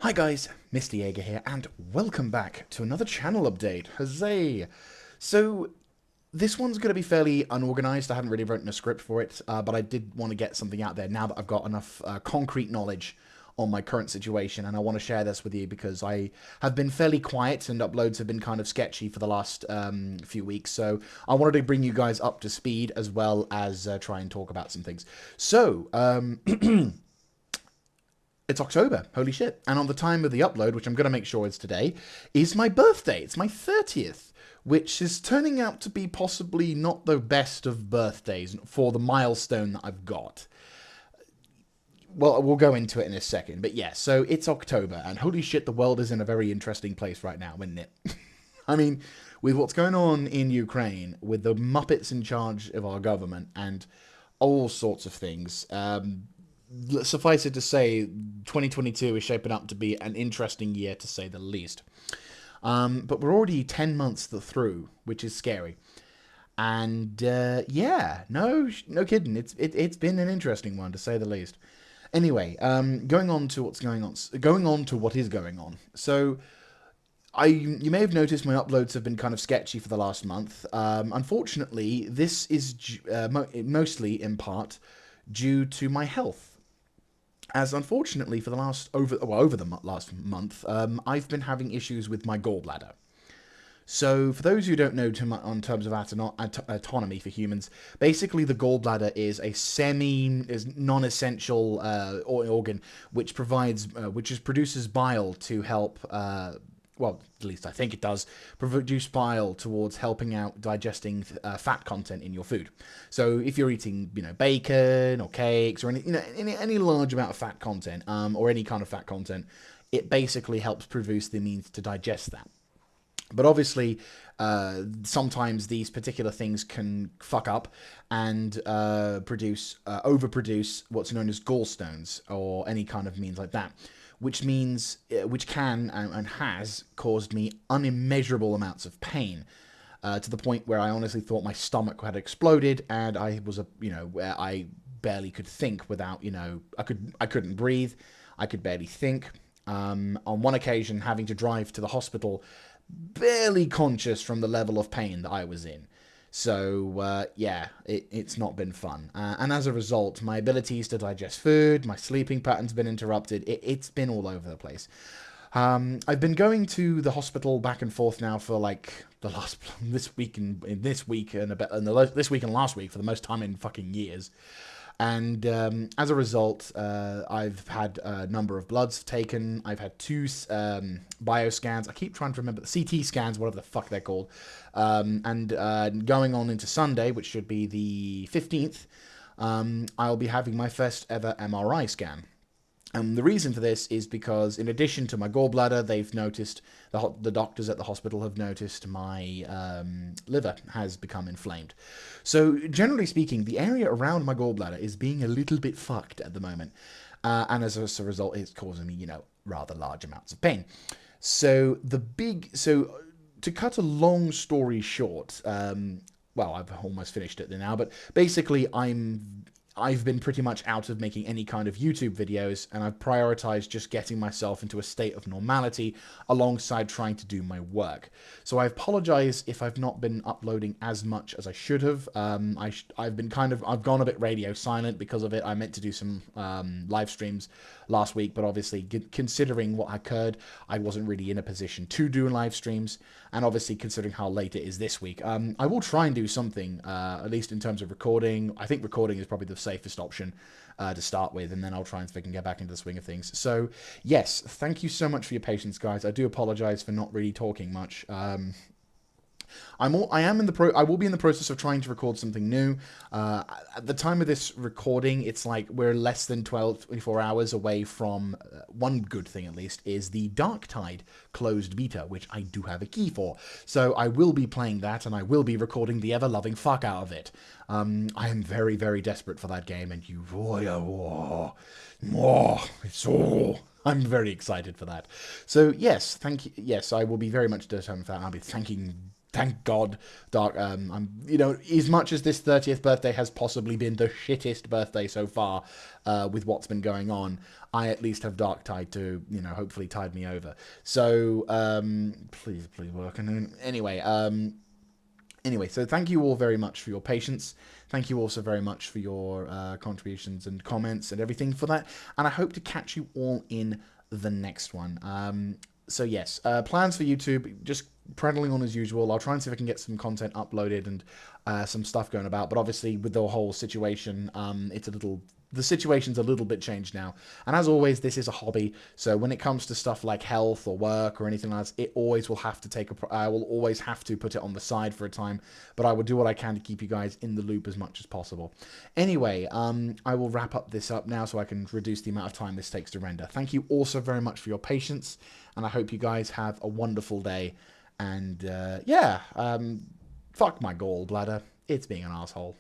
Hi guys, Mr. Jaeger here, and welcome back to another channel update. Huzzay! So, this one's going to be fairly unorganized. I haven't really written a script for it, but I did want to get something out there now that I've got enough concrete knowledge on my current situation, and I want to share this with you because I have been fairly quiet and uploads have been kind of sketchy for the last few weeks, so I wanted to bring you guys up to speed as well as try and talk about some things. So, it's October, holy shit. And on the time of the upload, which I'm going to make sure is today, is my birthday. It's my 30th, which is turning out to be possibly not the best of birthdays for the milestone that I've got. Well, we'll go into it in a second, but yeah, so it's October, and holy shit, the world is in a very interesting place right now, isn't it? I mean, with what's going on in Ukraine, with the Muppets in charge of our government, and all sorts of things, suffice it to say, 2022 is shaping up to be an interesting year, to say the least. But we're already 10 months through, which is scary. And yeah, no kidding. It's been an interesting one, to say the least. Anyway, going on to what's going on. Going on to what is going on. So, you may have noticed my uploads have been kind of sketchy for the last month. Unfortunately, this is mostly in part due to my health. As unfortunately for the last over the last month, I've been having issues with my gallbladder. So, for those who don't know too much on terms of autonomy for humans, basically the gallbladder is a non-essential organ which produces bile to help. Well, at least I think it does, produce bile towards helping out digesting fat content in your food. So if you're eating, bacon or cakes or any large amount of fat content, or any kind of fat content, it basically helps produce the means to digest that. But obviously, sometimes these particular things can fuck up and overproduce what's known as gallstones or any kind of means like that. Which can and has caused me unimmeasurable amounts of pain, to the point where I honestly thought my stomach had exploded, and I was where I barely could think without, I couldn't breathe, I could barely think. On one occasion, having to drive to the hospital, barely conscious from the level of pain that I was in. So, yeah, it's not been fun. And as a result, my abilities to digest food, my sleeping pattern's been interrupted. It's been all over the place. I've been going to the hospital back and forth now for like this week and last week for the most time in fucking years. And as a result, I've had a number of bloods taken. I've had 2 bioscans. I keep trying to remember the CT scans, whatever the fuck they're called. And going on into Sunday, which should be the 15th, I'll be having my first ever MRI scan. And the reason for this is because, in addition to my gallbladder, they've noticed, the doctors at the hospital have noticed my liver has become inflamed. So, generally speaking, the area around my gallbladder is being a little bit fucked at the moment. And as a result, it's causing me, rather large amounts of pain. So, to cut a long story short, well, I've almost finished it now, but basically I've been pretty much out of making any kind of YouTube videos, and I've prioritized just getting myself into a state of normality alongside trying to do my work. So I apologize if I've not been uploading as much as I should have. I've gone a bit radio silent because of it. I meant to do some live streams last week, but obviously considering what occurred, I wasn't really in a position to do live streams, and obviously considering how late it is this week, I will try and do something, at least in terms of recording. I think recording is probably the safest option to start with, and then I'll try and see if I can get back into the swing of things. So yes, thank you so much for your patience, guys. I do apologize for not really talking much. I will be in the process of trying to record something new. At the time of this recording, it's like we're less than 24 hours away from one good thing, at least, is the Dark Tide closed beta, which I do have a key for. So I will be playing that, and I will be recording the ever-loving fuck out of it. I am very, very desperate for that game, and I'm very excited for that. So yes, thank you. Yes, I will be very much determined for that. I'll be thanking thank God, Dark. I'm, as much as this 30th birthday has possibly been the shittest birthday so far, with what's been going on, I at least have Dark Tide to, hopefully tide me over. So, please work. And anyway, so thank you all very much for your patience. Thank you also very much for your contributions and comments and everything for that. And I hope to catch you all in the next one. So yes, plans for YouTube, just prattling on as usual. I'll try and see if I can get some content uploaded and some stuff going about. But obviously with the whole situation, the situation's a little bit changed now. And as always, this is a hobby. So when it comes to stuff like health or work or anything like that, it always will have to I will always have to put it on the side for a time. But I will do what I can to keep you guys in the loop as much as possible. Anyway, I will wrap this up now so I can reduce the amount of time this takes to render. Thank you also very much for your patience. And I hope you guys have a wonderful day. And fuck my gallbladder. It's being an asshole.